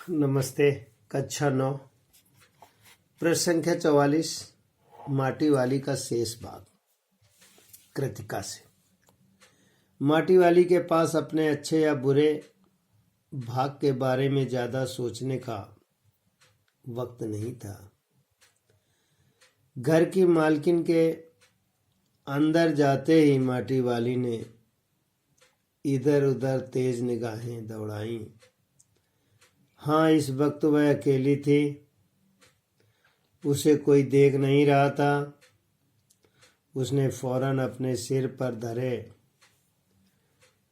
नमस्ते। कक्षा 9 प्रश्न संख्या 44 माटी वाली का शेष भाग कृतिका से। माटी वाली के पास अपने अच्छे या बुरे भाग के बारे में ज्यादा सोचने का वक्त नहीं था। घर की मालकिन के अंदर जाते ही माटी वाली ने इधर उधर तेज निगाहें दौड़ाईं। हाँ, इस वक्त वह अकेली थी। उसे कोई देख नहीं रहा था। उसने फौरन अपने सिर पर धरे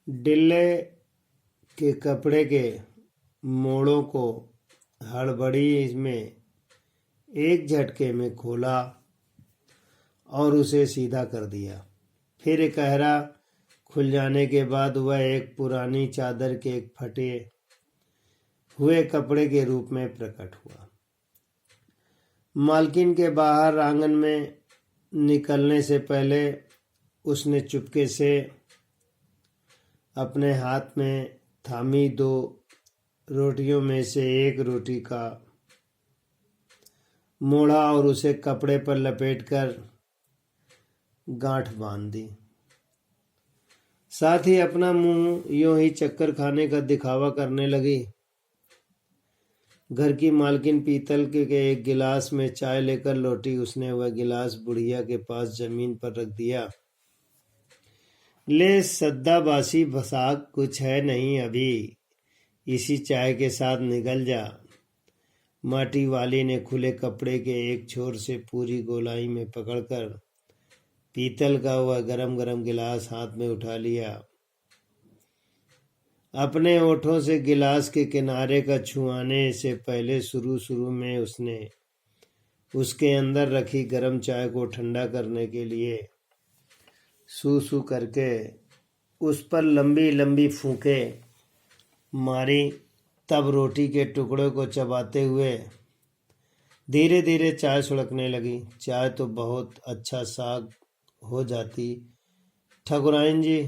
डिल्ले के कपड़े के मोड़ों को हड़बड़ी में एक झटके में खोला और उसे सीधा कर दिया। फिर कहरा खुल जाने के बाद वह एक पुरानी चादर के एक फटे हुए कपड़े के रूप में प्रकट हुआ। मालकिन के बाहर आंगन में निकलने से पहले उसने चुपके से अपने हाथ में थामी 2 रोटियों में से एक रोटी का मोड़ा और उसे कपड़े पर लपेटकर गांठ बांध दी। साथ ही अपना मुंह यूं ही चक्कर खाने का दिखावा करने लगी। घर की मालकिन पीतल के एक गिलास में चाय लेकर लौटी। उसने वह गिलास बुढ़िया के पास जमीन पर रख दिया। ले सद्दाबासी भसाक कुछ है नहीं, अभी इसी चाय के साथ निकल जा। माटी वाली ने खुले कपड़े के एक छोर से पूरी गोलाई में पकड़कर पीतल का वह गरम गरम गिलास हाथ में उठा लिया। अपने ओठों से गिलास के किनारे का छुआने से पहले शुरू में उसने उसके अंदर रखी गर्म चाय को ठंडा करने के लिए सू करके उस पर लंबी लंबी फूंके मारी। तब रोटी के टुकड़ों को चबाते हुए धीरे धीरे चाय सुड़कने लगी। चाय तो बहुत अच्छा साग हो जाती ठकुराइन जी।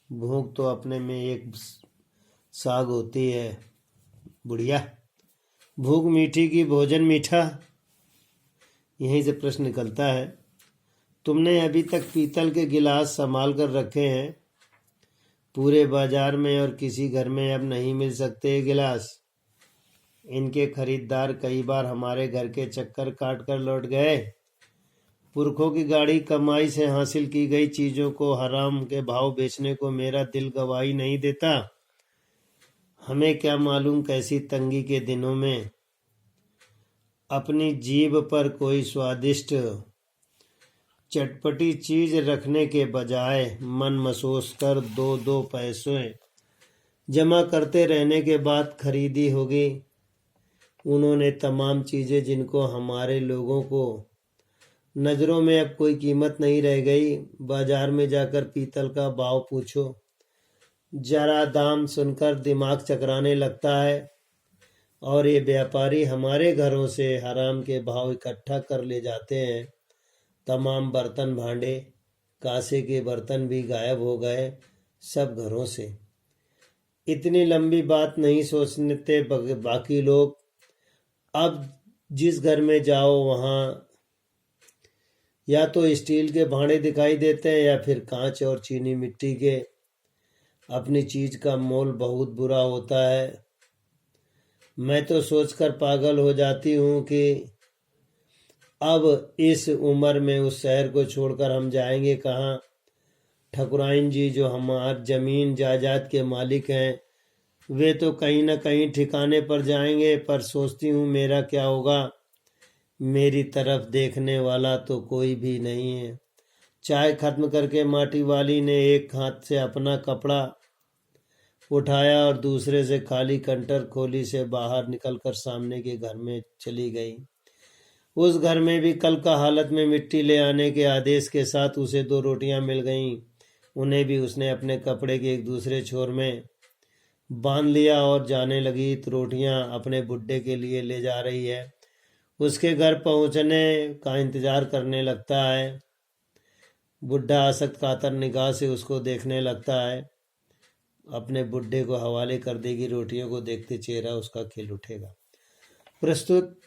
भूख तो अपने में एक साग होती है बुढ़िया। भूख मीठी की भोजन मीठा, यहीं से प्रश्न निकलता है। तुमने अभी तक पीतल के गिलास संभाल कर रखे हैं। पूरे बाजार में और किसी घर में अब नहीं मिल सकते ये गिलास। इनके खरीदार कई बार हमारे घर के चक्कर काट कर लौट गए। पुरखों की गाढ़ी कमाई से हासिल की गई चीजों को हराम के भाव बेचने को मेरा दिल गवाही नहीं देता। हमें क्या मालूम कैसी तंगी के दिनों में अपनी जीभ पर कोई स्वादिष्ट चटपटी चीज रखने के बजाय मन मसोस कर 2-2 पैसे जमा करते रहने के बाद खरीदी होगी। उन्होंने तमाम चीजें जिनको हमारे लोगों को नजरों में अब कोई कीमत नहीं रह गई। बाजार में जाकर पीतल का भाव पूछो, जरा दाम सुनकर दिमाग चकराने लगता है। और ये व्यापारी हमारे घरों से हराम के भाव इकट्ठा कर ले जाते हैं। तमाम बर्तन भांडे कांसे के बर्तन भी गायब हो गए सब घरों से। इतनी लंबी बात नहीं सोचते बाकी लोग। अब जिस घर में जाओ वहाँ या तो स्टील के भांडे दिखाई देते हैं या फिर कांच और चीनी मिट्टी के। अपनी चीज का मोल बहुत बुरा होता है। मैं तो सोचकर पागल हो जाती हूँ कि अब इस उम्र में उस शहर को छोड़कर हम जाएंगे कहाँ। ठकुराइन जी जो हमार जमीन जायदाद के मालिक हैं वे तो कहीं न कहीं ठिकाने पर जाएंगे, पर सोचती हूँ मेरा क्या होगा। मेरी तरफ देखने वाला तो कोई भी नहीं है। चाय खत्म करके माटी वाली ने एक हाथ से अपना कपड़ा उठाया और दूसरे से खाली कंटर खोली से बाहर निकलकर सामने के घर में चली गई। उस घर में भी कल का हालत में मिट्टी ले आने के आदेश के साथ उसे 2 रोटियां मिल गईं। उन्हें भी उसने अपने कपड़े के एक दूसरे छोर में बांध लिया और जाने लगी। तो रोटियां अपने बुड्ढे के लिए ले जा रही है। उसके घर पहुंचने का इंतजार करने लगता है। बुढ़ा आसक्त कातर निगाह से उसको देखने लगता है। अपने बुड्ढे को हवाले कर देगी। रोटियों को देखते चेहरा उसका खिल उठेगा। प्रस्तुत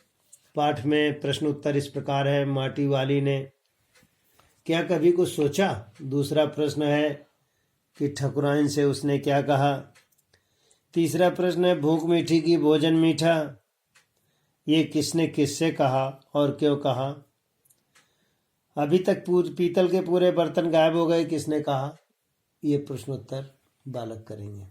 पाठ में प्रश्न उत्तर इस प्रकार है। माटी वाली ने क्या कभी कुछ सोचा? दूसरा प्रश्न है कि ठकुराइन से उसने क्या कहा? तीसरा प्रश्न है भूख मीठी की भोजन मीठा, ये किसने किससे कहा और क्यों कहा? अभी तक पीतल के पूरे बर्तन गायब हो गए, किसने कहा? ये प्रश्नोत्तर बालक करेंगे।